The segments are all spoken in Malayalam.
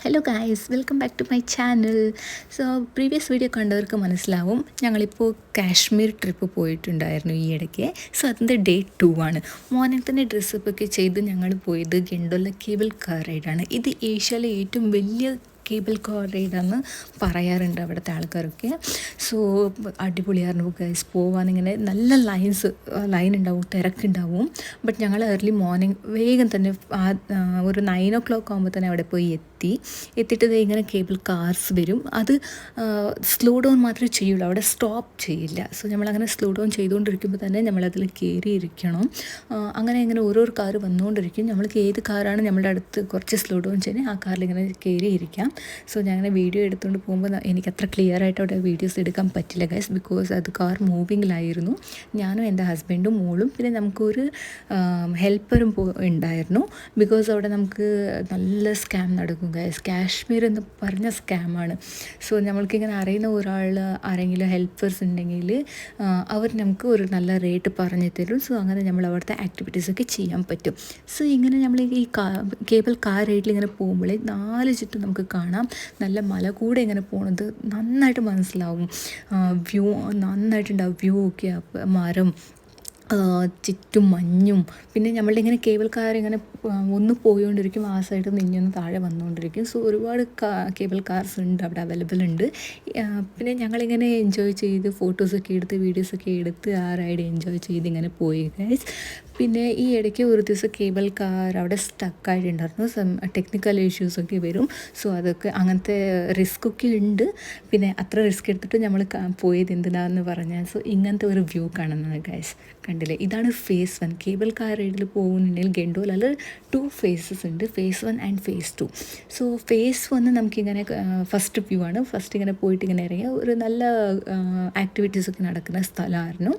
Hello guys, welcome back to my channel. So previous video കണ്ടവർക്ക് മനസ്സിലാവും, ഞങ്ങളിപ്പോൾ കാശ്മീർ ട്രിപ്പ് പോയിട്ടുണ്ടായിരുന്നു ഈ ഇടയ്ക്ക്. സോ അതിൻ്റെ ഡേ 2 ആണ്. മോർണിംഗ് തന്നെ ഡ്രസ്സപ്പൊക്കെ ചെയ്ത് ഞങ്ങൾ പോയത് ഗണ്ടോല കേബിൾ കാർ റൈഡാണ്. ഇത് ഏഷ്യയിലെ ഏറ്റവും വലിയ കേബിൾ കാർ റൈഡാന്ന് പറയാറുണ്ട് അവിടുത്തെ ആൾക്കാരൊക്കെ. സോ അടിപൊളിയായിരുന്നു ഗൈസ്. പോകാനിങ്ങനെ നല്ല ലൈൻ ഉണ്ടാവും, തിരക്കുണ്ടാവും. ബട്ട് ഞങ്ങൾ ഏർലി മോർണിംഗ് വേഗം തന്നെ ഒരു 9 o'clock ആകുമ്പോൾ തന്നെ അവിടെ പോയി എത്തിയിട്ട് ഇങ്ങനെ കേബിൾ കാർസ് വരും. അത് സ്ലോ ഡൗൺ മാത്രമേ ചെയ്യുള്ളൂ, അവിടെ സ്റ്റോപ്പ് ചെയ്യില്ല. സോ നമ്മളങ്ങനെ സ്ലോ ഡൗൺ ചെയ്തുകൊണ്ടിരിക്കുമ്പോൾ തന്നെ നമ്മളതിൽ കയറിയിരിക്കണം. അങ്ങനെ ഓരോ കാർ വന്നുകൊണ്ടിരിക്കും. നമ്മൾക്ക് ഏത് കാറാണ് നമ്മളുടെ അടുത്ത് കുറച്ച് സ്ലോ ഡൗൺ ചെയ്യുന്നത്, ആ കാറിൽ ഇങ്ങനെ കയറിയിരിക്കാം. സോ ഞാനങ്ങനെ വീഡിയോ എടുത്തുകൊണ്ട് പോകുമ്പോൾ എനിക്ക് അത്ര ക്ലിയർ ആയിട്ട് അവിടെ വീഡിയോസ് എടുക്കാൻ പറ്റില്ല ഗൈസ്, ബിക്കോസ് അത് കാർ മൂവിങ്ങിലായിരുന്നു. ഞാനും എൻ്റെ ഹസ്ബൻഡും മോളും പിന്നെ നമുക്കൊരു ഹെൽപ്പറും ഉണ്ടായിരുന്നു. ബിക്കോസ് അവിടെ നമുക്ക് നല്ല സ്കാം നടക്കും ഗൈസ്. കാശ്മീർ എന്ന് പറഞ്ഞ സ്കാമാണ്. സോ നമ്മൾക്കിങ്ങനെ അറിയുന്ന ഒരാൾ ആരെങ്കിലും ഹെൽപ്പേഴ്സ് ഉണ്ടെങ്കിൽ അവർ നമുക്ക് ഒരു നല്ല റേറ്റ് പറഞ്ഞു തരും. സോ അങ്ങനെ നമ്മൾ അവിടുത്തെ ആക്ടിവിറ്റീസൊക്കെ ചെയ്യാൻ പറ്റും. സോ ഇങ്ങനെ നമ്മൾ ഈ കേബിൾ കാർ റൈഡിൽ ഇങ്ങനെ പോകുമ്പോഴേ 4 ചുറ്റും നമുക്ക് കാണാം. നല്ല മല കൂടെ ഇങ്ങനെ പോകുന്നത് നന്നായിട്ട് മനസ്സിലാവും. വ്യൂ നന്നായിട്ടുണ്ടാവും. വ്യൂ ഒക്കെ മരം, ചുറ്റും മഞ്ഞും. പിന്നെ നമ്മളുടെ ഇങ്ങനെ കേബിൾ കാർ ഇങ്ങനെ ഒന്ന് പോയിക്കൊണ്ടിരിക്കും, ആ സൈഡിൽ നിന്ന് താഴെ വന്നുകൊണ്ടിരിക്കും. സോ ഒരുപാട് കേബിൾ കാർസ് ഉണ്ട് അവിടെ, അവൈലബിൾ ഉണ്ട്. പിന്നെ ഞങ്ങളിങ്ങനെ എൻജോയ് ചെയ്ത് ഫോട്ടോസൊക്കെ എടുത്ത് വീഡിയോസൊക്കെ എടുത്ത് ആ റൈഡ് എൻജോയ് ചെയ്ത് ഇങ്ങനെ പോയി ഗൈസ്. പിന്നെ ഈ ഇടയ്ക്ക് ഒരു ദിവസം കേബിൾ കാർ അവിടെ സ്റ്റക്കായിട്ടുണ്ടായിരുന്നു. ടെക്നിക്കൽ ഇഷ്യൂസൊക്കെ വരും. സോ അതൊക്കെ അങ്ങനത്തെ റിസ്ക്കൊക്കെ ഉണ്ട്. പിന്നെ അത്ര റിസ്ക് എടുത്തിട്ട് നമ്മൾ പോയത് എന്തിനാന്ന് പറഞ്ഞാൽ സോ ഇങ്ങനത്തെ ഒരു വ്യൂ കാണുന്നത് ഗൈസ്. കണ്ടില്ലേ, ഇതാണ് ഫേസ് 1. കേബിൾ കാർ റൈഡിൽ പോകുന്നുണ്ടെങ്കിൽ ഗണ്ടോലയിൽ 2 phases ഉണ്ട്, phase 1 and phase 2. So phase 1 നമുക്കിങ്ങനെ ഫസ്റ്റ് വ്യൂ ആണ്. ഫസ്റ്റ് ഇങ്ങനെ പോയിട്ട് ഇങ്ങനെ ഇറങ്ങിയ ഒരു നല്ല ആക്ടിവിറ്റീസൊക്കെ നടക്കുന്ന സ്ഥലമായിരുന്നു.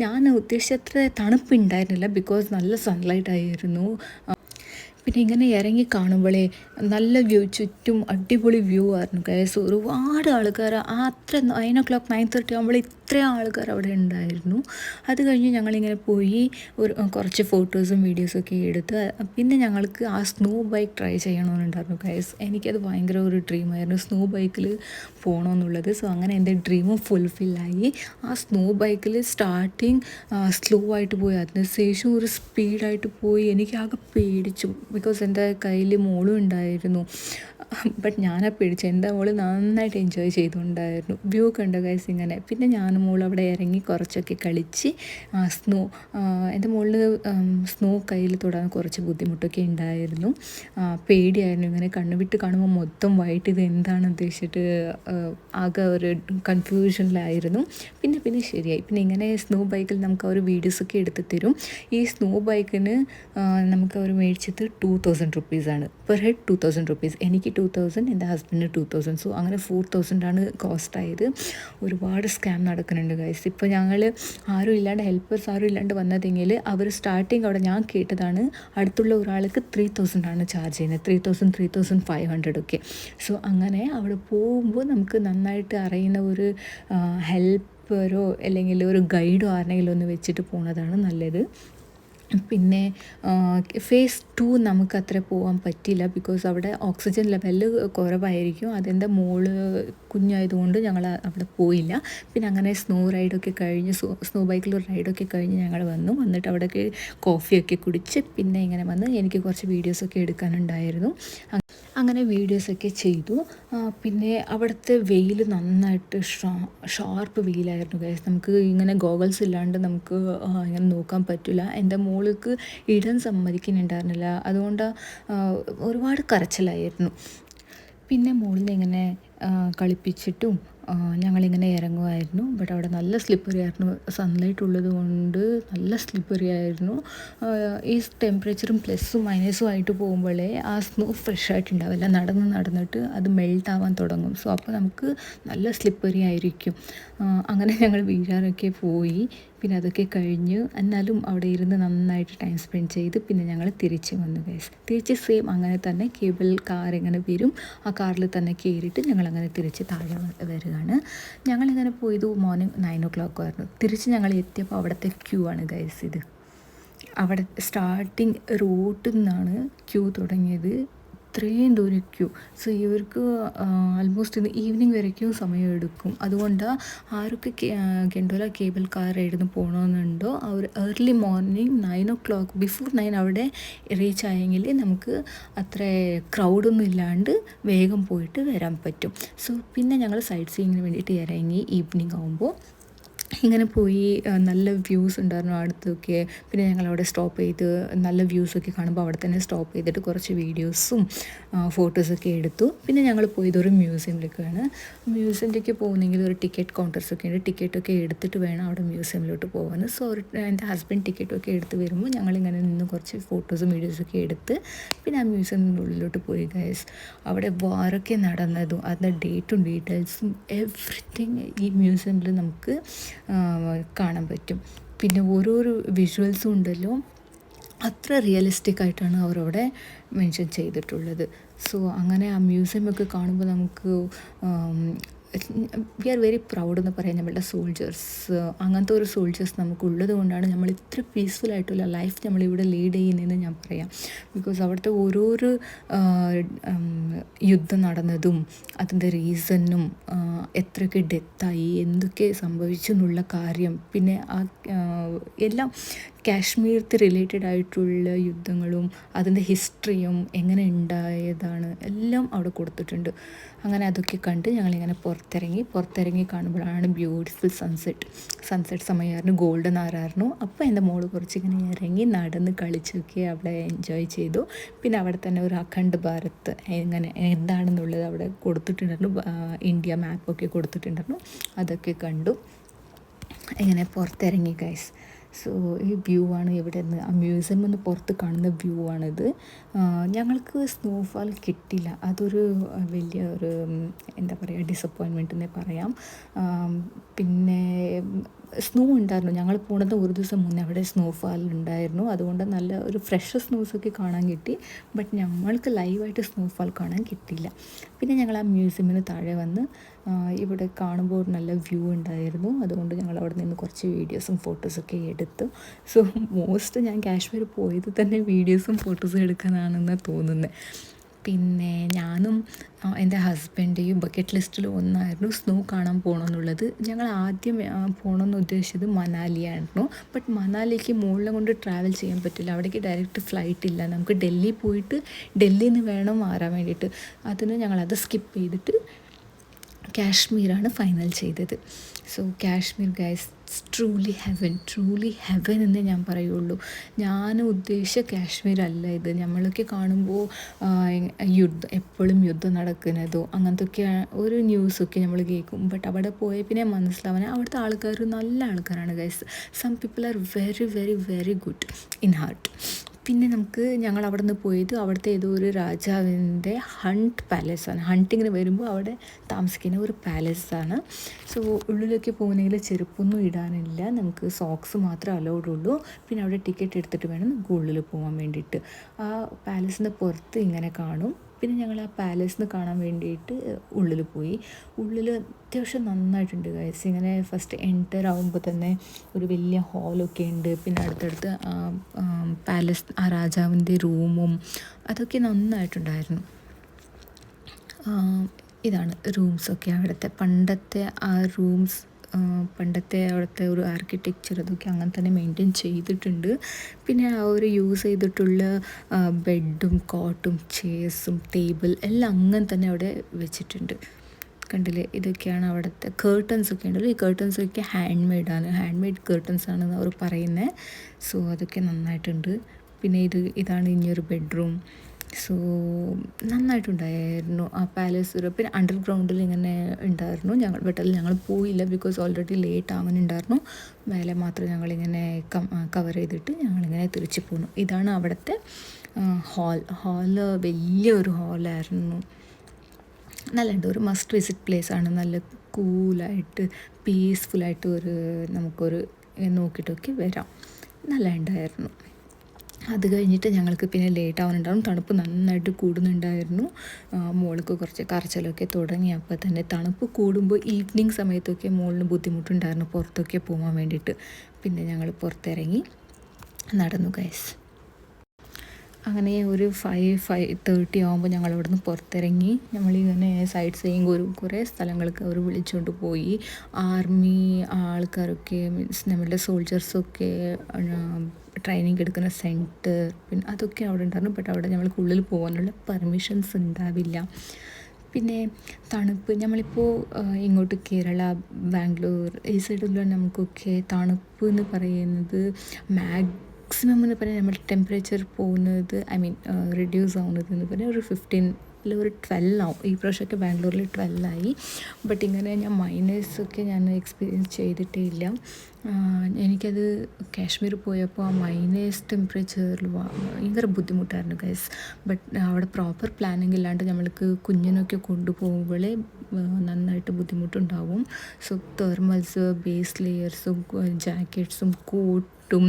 ഞാൻ ഉദ്ദേശിച്ചത്ര തണുപ്പുണ്ടായിരുന്നില്ല, ബിക്കോസ് നല്ല സൺലൈറ്റ് ആയിരുന്നു. പിന്നെ ഇങ്ങനെ ഇറങ്ങി കാണുമ്പോഴേ നല്ല വ്യൂ, ചുറ്റും അടിപൊളി വ്യൂ ആയിരുന്നു ഗൈസ്. ഒരുപാട് ആൾക്കാർ അത്ര 9 o'clock 9:30 ആകുമ്പോൾ ഇത്രയും ആൾക്കാർ അവിടെ ഉണ്ടായിരുന്നു. അത് കഴിഞ്ഞ് ഞങ്ങളിങ്ങനെ പോയി കുറച്ച് ഫോട്ടോസും വീഡിയോസൊക്കെ എടുത്ത് പിന്നെ ഞങ്ങൾക്ക് ആ സ്നോ ബൈക്ക് ട്രൈ ചെയ്യണമെന്നുണ്ടായിരുന്നു ഗൈസ്. എനിക്കത് ഭയങ്കര ഒരു ഡ്രീമായിരുന്നു, സ്നോ ബൈക്കിൽ പോകണമെന്നുള്ളത്. സോ അങ്ങനെ എൻ്റെ ഡ്രീമും ഫുൾഫില്ലായി. ആ സ്നോ ബൈക്കിൽ സ്റ്റാർട്ടിങ് സ്ലോ ആയിട്ട് പോയി, അതിനുശേഷം ഒരു സ്പീഡായിട്ട് പോയി. എനിക്കാകെ പേടിച്ചു, ബിക്കോസ് എൻ്റെ കയ്യിൽ മോളും ഉണ്ടായിരുന്നു. ബട്ട് ഞാനാ പേടിച്ചു. എൻ്റെ മോള് നന്നായിട്ട് എൻജോയ് ചെയ്തുകൊണ്ടായിരുന്നു. വ്യൂ കണ്ടോ ഗൈസ് ഇങ്ങനെ. പിന്നെ ഞാനും മോൾ അവിടെ ഇറങ്ങി കുറച്ചൊക്കെ കളിച്ച് എൻ്റെ മോളിൽ സ്നോ കയ്യിൽ തൊടാൻ കുറച്ച് ബുദ്ധിമുട്ടൊക്കെ ഉണ്ടായിരുന്നു. പേടിയായിരുന്നു. ഇങ്ങനെ കണ്ണുവിട്ട് കാണുമ്പോൾ മൊത്തം വൈറ്റ്, ഇത് എന്താണ് ഉദ്ദേശിച്ചിട്ട് ആകെ ഒരു കൺഫ്യൂഷനിലായിരുന്നു. പിന്നെ ശരിയായി. പിന്നെ ഇങ്ങനെ സ്നോ ബൈക്കിൽ നമുക്ക് അവർ വീഡിയോസൊക്കെ എടുത്ത് തരും. ഈ സ്നോ ബൈക്കിന് നമുക്ക് അവർ മേടിച്ചത് 2000 rupees പെർ ഹെഡ്. 2000 rupees. എനിക്ക് 2000, എൻ്റെ ഹസ്ബൻഡിന് 2000. സോ അങ്ങനെ 4000 കോസ്റ്റ് ആയത്. ഒരുപാട് സ്കാം നടക്കുന്നുണ്ട് ഗൈസ്. ഇപ്പോൾ ഞങ്ങൾ ആരും ഇല്ലാണ്ട്, ഹെൽപ്പേഴ്സ് ആരും ഇല്ലാണ്ട് വന്നതെങ്കിൽ അവർ സ്റ്റാർട്ടിങ് അവിടെ ഞാൻ കേട്ടതാണ് അടുത്തുള്ള ഒരാൾക്ക് 3000 ചാർജ് ചെയ്യുന്നത്. 3000, 3500 ഒക്കെ. സോ അങ്ങനെ അവിടെ പോകുമ്പോൾ നമുക്ക് നന്നായിട്ട് അറിയുന്ന ഒരു ഹെൽപ്പറോ അല്ലെങ്കിൽ ഒരു ഗൈഡോ ആരെങ്കിലും ഒന്ന് വെച്ചിട്ട് പോകുന്നതാണ് നല്ലത്. പിന്നെ phase 2 നമുക്ക് അത്ര പോകാൻ പറ്റില്ല, ബിക്കോസ് അവിടെ ഓക്സിജൻ ലെവൽ കുറവായിരിക്കും. അതെൻ്റെ മോള് കുഞ്ഞായതുകൊണ്ട് ഞങ്ങൾ അവിടെ പോയില്ല. പിന്നെ അങ്ങനെ സ്നോ റൈഡൊക്കെ കഴിഞ്ഞ് സ്നോ ബൈക്കിൽ റൈഡൊക്കെ കഴിഞ്ഞ് ഞങ്ങൾ വന്നിട്ട് അവിടെയൊക്കെ കോഫിയൊക്കെ കുടിച്ച് പിന്നെ ഇങ്ങനെ വന്ന് എനിക്ക് കുറച്ച് വീഡിയോസൊക്കെ എടുക്കാനുണ്ടായിരുന്നു. അങ്ങനെ വീഡിയോസൊക്കെ ചെയ്തു. പിന്നെ അവിടുത്തെ വെയിൽ നന്നായിട്ട് ഷാർപ്പ് വെയിലായിരുന്നു ഗൈസ്. നമുക്ക് ഇങ്ങനെ ഗോഗിൾസ് ഇല്ലാണ്ട് നമുക്ക് ഇങ്ങനെ നോക്കാൻ പറ്റില്ല. എൻ്റെ മോൾക്ക് ഇടാൻ സമ്മതിക്കുന്നുണ്ടായിരുന്നില്ല, അതുകൊണ്ട് ഒരുപാട് കരച്ചിലായിരുന്നു. പിന്നെ മോളിനെ ഇങ്ങനെ കളിപ്പിച്ചിട്ടും ഞങ്ങളിങ്ങനെ ഇറങ്ങുമായിരുന്നു. ബട്ട് അവിടെ നല്ല സ്ലിപ്പറി ആയിരുന്നു, സൺലൈറ്റ് ഉള്ളത് കൊണ്ട് നല്ല സ്ലിപ്പറി ആയിരുന്നു. ഈ ടെമ്പറേച്ചറും പ്ലസ്സും മൈനസും ആയിട്ട് പോകുമ്പോഴേ ആ സ്നോ ഫ്രഷ് ആയിട്ടുണ്ടാവില്ല, നടന്നിട്ട് അത് മെൽറ്റ് ആവാൻ തുടങ്ങും. സോ അപ്പോൾ നമുക്ക് നല്ല സ്ലിപ്പറി ആയിരിക്കും. അങ്ങനെ ഞങ്ങൾ വീഴാനൊക്കെ പോയി. പിന്നെ അതൊക്കെ കഴിഞ്ഞ് എന്നാലും അവിടെ ഇരുന്ന് നന്നായിട്ട് ടൈം സ്പെൻഡ് ചെയ്ത് പിന്നെ ഞങ്ങൾ തിരിച്ച് വന്നു ഗൈസ്. തിരിച്ച് സെയിം അങ്ങനെ തന്നെ കേബിൾ കാർ ഇങ്ങനെ വരും, ആ കാറിൽ തന്നെ കയറിയിട്ട് ഞങ്ങളങ്ങനെ തിരിച്ച് താഴെ വരികയാണ്. ഞങ്ങളിങ്ങനെ പോയത് മോർണിംഗ് 9 o'clock ആയിരുന്നു. തിരിച്ച് ഞങ്ങൾ എത്തിയപ്പോൾ അവിടുത്തെ ക്യൂ ആണ് ഗൈസ് ഇത്. അവിടെ സ്റ്റാർട്ടിങ് റോട്ടിൽ നിന്നാണ് ക്യൂ തുടങ്ങിയത്. ഇത്രയും ദൂരം ക്യൂ. സോ ഇവർക്ക് ആൾമോസ്റ്റ് ഇന്ന് ഈവനിങ് വരയ്ക്കും സമയമെടുക്കും. അതുകൊണ്ട് ആരൊക്കെ ഗണ്ടോല കേബിൾ കാർ എഴുതുന്ന പോകണമെന്നുണ്ടോ അവർ ഏർലി മോർണിംഗ് 9 o'clock ബിഫോർ 9 അവിടെ റീച്ച് ആയെങ്കിൽ നമുക്ക് അത്ര ക്രൗഡൊന്നും ഇല്ലാണ്ട് വേഗം പോയിട്ട് വരാൻ പറ്റും. സോ പിന്നെ ഞങ്ങൾ സൈറ്റ് സീയിങ്ങിന് വേണ്ടിയിട്ട് ഇറങ്ങി ഈവനിങ് ആകുമ്പോൾ. ഇങ്ങനെ പോയി നല്ല വ്യൂസ് ഉണ്ടായിരുന്നു അടുത്തൊക്കെ. പിന്നെ ഞങ്ങളവിടെ സ്റ്റോപ്പ് ചെയ്ത് നല്ല വ്യൂസൊക്കെ കാണുമ്പോൾ അവിടെ തന്നെ സ്റ്റോപ്പ് ചെയ്തിട്ട് കുറച്ച് വീഡിയോസും ഫോട്ടോസൊക്കെ എടുത്തു. പിന്നെ ഞങ്ങൾ പോയത് ഒരു മ്യൂസിയത്തിലേക്കാണ്. മ്യൂസിയത്തിലേക്ക് പോകുന്നെങ്കിൽ ഒരു ടിക്കറ്റ് കൗണ്ടേഴ്സൊക്കെ ഉണ്ട്. ടിക്കറ്റൊക്കെ എടുത്തിട്ട് വേണം അവിടെ മ്യൂസിയമിലോട്ട് പോകാൻ. സോ എൻ്റെ ഹസ്ബൻഡ് ടിക്കറ്റൊക്കെ എടുത്ത് വരുമ്പോൾ ഞങ്ങളിങ്ങനെ നിന്ന് കുറച്ച് ഫോട്ടോസും വീഡിയോസൊക്കെ എടുത്ത് പിന്നെ ആ മ്യൂസിയത്തിൻ്റെ ഉള്ളിലോട്ട് പോയി ഗൈസ്. അവിടെ വാറൊക്കെ നടന്നതും അതിൻ്റെ ഡേറ്റും ഡീറ്റെയിൽസും എവ്രിത്തിങ് ഈ മ്യൂസിയമിൽ നമുക്ക് കാണാൻ പറ്റും. പിന്നെ ഓരോരോ വിഷ്വൽസും ഉണ്ടല്ലോ, അത്ര റിയലിസ്റ്റിക് ആയിട്ടാണ് അവരവിടെ മെൻഷൻ ചെയ്തിട്ടുള്ളത്. സോ അങ്ങനെ ആ മ്യൂസിയമൊക്കെ കാണുമ്പോൾ നമുക്ക് വി ആർ വെരി പ്രൗഡ് എന്ന് പറയാം. നമ്മളുടെ സോൾജേഴ്സ്, അങ്ങനത്തെ ഒരു സോൾജേഴ്സ് നമുക്കുള്ളത് കൊണ്ടാണ് നമ്മൾ ഇത്ര പീസ്ഫുൾ ആയിട്ടുള്ള ലൈഫ് നമ്മളിവിടെ ലീഡ് ചെയ്യുന്നതെന്ന് ഞാൻ പറയാം. ബിക്കോസ് അവിടുത്തെ ഓരോരോ യുദ്ധം നടന്നതും അതിൻ്റെ റീസണും എത്രയൊക്കെ ഡെത്തായി എന്തൊക്കെ സംഭവിച്ചു എന്നുള്ള കാര്യം, പിന്നെ എല്ലാം കാശ്മീർക്ക് റിലേറ്റഡ് ആയിട്ടുള്ള യുദ്ധങ്ങളും അതിൻ്റെ ഹിസ്റ്ററിയും എങ്ങനെ ഉണ്ടായതാണ് എല്ലാം അവിടെ കൊടുത്തിട്ടുണ്ട്. അങ്ങനെ അതൊക്കെ കണ്ട് ഞങ്ങളിങ്ങനെ പുറത്തിറങ്ങി കാണുമ്പോഴാണ് ബ്യൂട്ടിഫുൾ സൺസെറ്റ് സമയമായിരുന്നു, ഗോൾഡൻ ആറായിരുന്നു. അപ്പോൾ എൻ്റെ മോള് കുറച്ചിങ്ങനെ ഇറങ്ങി നടന്ന് കളിച്ചൊക്കെ അവിടെ എൻജോയ് ചെയ്തു. പിന്നെ അവിടെ തന്നെ ഒരു അഖണ്ഡ് ഭാരത് എങ്ങനെ എന്താണെന്നുള്ളത് അവിടെ കൊടുത്തിട്ടുണ്ടായിരുന്നു, ഇന്ത്യ മാപ്പൊക്കെ കൊടുത്തിട്ടുണ്ടായിരുന്നു. അതൊക്കെ കണ്ടു. ഇങ്ങനെ പുറത്തിറങ്ങി ഗൈസ്. സോ ഈ വ്യൂ ആണ് ഇവിടെ നിന്ന് ആ മ്യൂസിയം നിന്ന് പുറത്ത് കാണുന്ന വ്യൂ ആണിത്. ഞങ്ങൾക്ക് സ്നോഫാൾ കിട്ടില്ല, അതൊരു വലിയ ഒരു എന്താ പറയുക ഡിസപ്പോയിൻമെൻറ്റ് എന്നേ പറയാം. പിന്നെ സ്നോ ഉണ്ടായിരുന്നു, ഞങ്ങൾ പോണത് ഒരു ദിവസം മുന്നേ അവിടെ സ്നോഫാൾ ഉണ്ടായിരുന്നു. അതുകൊണ്ട് നല്ല ഒരു ഫ്രഷ് സ്നോസൊക്കെ കാണാൻ കിട്ടി. ബട്ട് ഞങ്ങൾക്ക് ലൈവായിട്ട് സ്നോഫാൾ കാണാൻ കിട്ടില്ല. പിന്നെ ഞങ്ങൾ ആ മ്യൂസിയമിന് താഴെ വന്ന് ഇവിടെ കാണുമ്പോൾ ഒരു നല്ല വ്യൂ ഉണ്ടായിരുന്നു. അതുകൊണ്ട് ഞങ്ങൾ അവിടെ നിന്ന് കുറച്ച് വീഡിയോസും ഫോട്ടോസൊക്കെ എടുത്തു. സോ മോസ്റ്റ് ഞാൻ കാശ്മീർ പോയത് തന്നെ വീഡിയോസും ഫോട്ടോസും എടുക്കാനാണെന്ന് തോന്നുന്നത്. പിന്നെ ഞാനും എൻ്റെ ഹസ്ബൻഡേയും ബക്കറ്റ് ലിസ്റ്റിൽ ഒന്നായിരുന്നു സ്നോ കാണാൻ പോകണമെന്നുള്ളത്. ഞങ്ങൾ ആദ്യം പോകണമെന്ന് ഉദ്ദേശിച്ചത് മനാലിയായിരുന്നു. ബട്ട് മനാലിക്ക് മുകളിൽ കൊണ്ട് ട്രാവൽ ചെയ്യാൻ പറ്റില്ല, അവിടേക്ക് ഡയറക്റ്റ് ഫ്ലൈറ്റ് ഇല്ല. നമുക്ക് ഡൽഹി പോയിട്ട് ഡൽഹിയിൽ നിന്ന് വേണം മാറാൻ വേണ്ടിയിട്ട്. അതിന് ഞങ്ങളത് സ്കിപ്പ് ചെയ്തിട്ട് കാശ്മീരാണ് ഫൈനൽ ചെയ്തത്. So Kashmir guys truly heaven എന്നേ ഞാൻ പറയുള്ളൂ. ഞാൻ ഉദ്ദേശിച്ച കാശ്മീർ അല്ല ഇത്. നമ്മളൊക്കെ കാണുമ്പോൾ എപ്പോഴും യുദ്ധം നടക്കുന്നതോ അങ്ങനത്തെയൊക്കെ ഒരു ന്യൂസൊക്കെ നമ്മൾ കേൾക്കും. ബട്ട് അവിടെ പോയ പിന്നെ മനസ്സിലാവാൻ അവിടുത്തെ ആൾക്കാർ നല്ല ആൾക്കാരാണ് guys. Some people are very very very good in heart. പിന്നെ ഞങ്ങൾ അവിടെ നിന്ന് പോയത് അവിടുത്തെ ഏതോ ഒരു രാജാവിൻ്റെ ഹണ്ട് പാലസാണ്. ഹണ്ടിങ്ങിന് വരുമ്പോൾ അവിടെ താമസിക്കുന്ന ഒരു പാലസാണ്. സോ ഉള്ളിലൊക്കെ പോകുന്നെങ്കിൽ ചെരുപ്പൊന്നും ഇടാനില്ല, നമുക്ക് സോക്സ് മാത്രമേ അലൗഡ് ഉള്ളൂ. പിന്നെ അവിടെ ടിക്കറ്റ് എടുത്തിട്ട് വേണം നമുക്ക് ഉള്ളിൽ പോകാൻ വേണ്ടിയിട്ട്. ആ പാലസിൻ്റെ പുറത്ത് ഇങ്ങനെ കാണും. പിന്നെ ഞങ്ങൾ ആ പാലസിന് കാണാൻ വേണ്ടിയിട്ട് ഉള്ളിൽ പോയി. ഉള്ളിൽ അത്യാവശ്യം നന്നായിട്ടുണ്ട് ഗൈസ്. ഇങ്ങനെ ഫസ്റ്റ് എൻറ്റർ ആകുമ്പോൾ തന്നെ ഒരു വലിയ ഹാളൊക്കെ ഉണ്ട്. പിന്നെ അടുത്തടുത്ത് പാലസ് ആ രാജാവിൻ്റെ റൂമും അതൊക്കെ നന്നായിട്ടുണ്ടായിരുന്നു. ഇതാണ് റൂംസൊക്കെ അവിടുത്തെ പണ്ടത്തെ ആ റൂംസ്, പണ്ടത്തെ അവിടുത്തെ ഒരു ആർക്കിടെക്ചർ അതൊക്കെ അങ്ങനെ തന്നെ മെയിൻറ്റെയിൻ ചെയ്തിട്ടുണ്ട്. പിന്നെ അവർ യൂസ് ചെയ്തിട്ടുള്ള ബെഡും കോട്ടും ചെയർസും ടേബിൾ എല്ലാം അങ്ങനെ തന്നെ അവിടെ വെച്ചിട്ടുണ്ട്. കണ്ടില്ലേ, ഇതൊക്കെയാണ് അവിടുത്തെ കേർട്ടൻസൊക്കെ ഉണ്ടല്ലോ. ഈ കേർട്ടൻസൊക്കെ ഹാൻഡ് മെയ്ഡ് കേർട്ടൻസാണെന്ന് അവർ പറയുന്നത്. സോ അതൊക്കെ നന്നായിട്ടുണ്ട്. പിന്നെ ഇതാണ് ഇനിയൊരു ബെഡ്റൂം. സോ നന്നായിട്ടുണ്ടായിരുന്നു ആ പാലസ്. പിന്നെ അണ്ടർഗ്രൗണ്ടിൽ ഇങ്ങനെ ഉണ്ടായിരുന്നു. ഞങ്ങൾ പോയില്ല, ബിക്കോസ് ഓൾറെഡി ലേറ്റ് ആവുന്നുണ്ടായിരുന്നു. മേലെ മാത്രം ഞങ്ങളിങ്ങനെ കവർ ചെയ്തിട്ട് ഞങ്ങളിങ്ങനെ തിരിച്ചു പോന്നു. ഇതാണ് അവിടുത്തെ ഹാള് വലിയൊരു ഹാളായിരുന്നു. നല്ലുണ്ട്, ഒരു മസ്റ്റ് വിസിറ്റ് പ്ലേസാണ്. നല്ല കൂളായിട്ട് പീസ്ഫുള്ളായിട്ട് നമുക്കൊരു നോക്കിയിട്ടൊക്കെ വരാം. നല്ല ഉണ്ടായിരുന്നു. അത് കഴിഞ്ഞിട്ട് ഞങ്ങൾക്ക് പിന്നെ ലേറ്റ് ആവുന്നുണ്ടാവും, തണുപ്പ് നന്നായിട്ട് കൂടുന്നുണ്ടായിരുന്നു. മോൾക്ക് കുറച്ച് കരച്ചിലൊക്കെ തുടങ്ങി. അപ്പോൾ തന്നെ തണുപ്പ് കൂടുമ്പോൾ ഈവനിങ് സമയത്തൊക്കെ മോളിന് ബുദ്ധിമുട്ടുണ്ടായിരുന്നു പുറത്തൊക്കെ പോകാൻ വേണ്ടിയിട്ട്. പിന്നെ ഞങ്ങൾ പുറത്തിറങ്ങി. നടന്നു ഗൈസ്. അങ്ങനെ ഒരു 5:30 ആകുമ്പോൾ ഞങ്ങൾ അവിടെ നിന്ന് പുറത്തിറങ്ങി. നമ്മളിങ്ങനെ സൈഡ് സീയിങ് കുറേ സ്ഥലങ്ങൾക്ക് അവർ വിളിച്ചുകൊണ്ട് പോയി. ആർമി ആൾക്കാരൊക്കെ മീൻസ് നമ്മളുടെ സോൾജേഴ്സൊക്കെ ട്രെയിനിങ് എടുക്കുന്ന സെൻറ്റർ പിന്നെ അതൊക്കെ അവിടെ ഉണ്ടായിരുന്നു. ബട്ട് അവിടെ ഞങ്ങൾക്ക് ഉള്ളിൽ പോകാനുള്ള പെർമിഷൻസ് ഉണ്ടാവില്ല. പിന്നെ തണുപ്പ്, നമ്മളിപ്പോൾ ഇങ്ങോട്ട് കേരള, ബാംഗ്ലൂർ ഈ സൈഡിലുള്ള നമുക്കൊക്കെ തണുപ്പ് എന്ന് പറയുന്നത് മാക്സിമം എന്ന് പറഞ്ഞാൽ നമ്മുടെ ടെമ്പറേച്ചർ പോകുന്നത് റിഡ്യൂസ് ആവുന്നത് എന്ന് പറഞ്ഞാൽ ഒരു 15 അല്ല ഒരു 12 ആവും. ഈ പ്രാവശ്യമൊക്കെ ബാംഗ്ലൂരിൽ 12 ആയി. ബട്ട് ഇങ്ങനെ ഞാൻ മൈനസൊക്കെ ഞാൻ എക്സ്പീരിയൻസ് ചെയ്തിട്ടേ ഇല്ല. എനിക്കത് കാശ്മീർ പോയപ്പോൾ ആ മൈനസ് ടെമ്പറേച്ചറിൽ ഭയങ്കര ബുദ്ധിമുട്ടായിരുന്നു ഗൈസ്. ബട്ട് അവിടെ പ്രോപ്പർ പ്ലാനിങ് ഇല്ലാണ്ട് നമ്മൾക്ക് കുഞ്ഞിനൊക്കെ കൊണ്ടുപോകുമ്പോഴേ നന്നായിട്ട് ബുദ്ധിമുട്ടുണ്ടാവും. സോ തെർമൽസ്, ബേസ് ലെയേഴ്സും ജാക്കറ്റ്സും കോട്ടും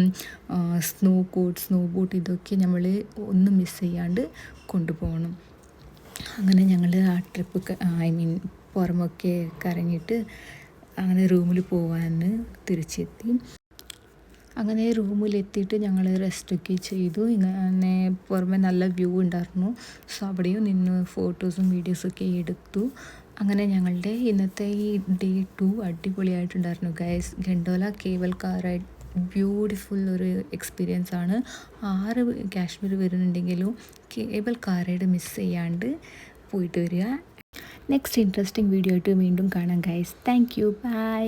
സ്നോ കോട്ട്, സ്നോ ബൂട്ട് ഇതൊക്കെ നമ്മൾ ഒന്നും മിസ് ചെയ്യാണ്ട് കൊണ്ടുപോകണം. അങ്ങനെ ഞങ്ങൾ ആ ട്രിപ്പ് പുറമൊക്കെ കറങ്ങിയിട്ട് അങ്ങനെ റൂമിൽ പോകാൻ തിരിച്ചെത്തി. അങ്ങനെ റൂമിലെത്തിയിട്ട് ഞങ്ങൾ റെസ്റ്റൊക്കെ ചെയ്തു. ഇങ്ങനെ പുറമെ നല്ല വ്യൂ ഉണ്ടായിരുന്നു. സോ അവിടെയും നിന്ന് ഫോട്ടോസും വീഡിയോസൊക്കെ എടുത്തു. അങ്ങനെ ഞങ്ങളുടെ ഇന്നത്തെ ഈ ഡേ 2 അടിപൊളിയായിട്ടുണ്ടായിരുന്നു guys. Gondola cable car ride beautiful ഒരു എക്സ്പീരിയൻസ് ആണ്. 6 കാശ്മീർ വരുന്നുണ്ടെങ്കിലും കേബിൾ കാർ റൈഡ് മിസ് ചെയ്യാണ്ട് പോയിട്ട് വരിക. നെക്സ്റ്റ് ഇൻട്രസ്റ്റിംഗ് വീഡിയോ ആയിട്ട് വീണ്ടും കാണാം ഗൈസ്. Thank you, by.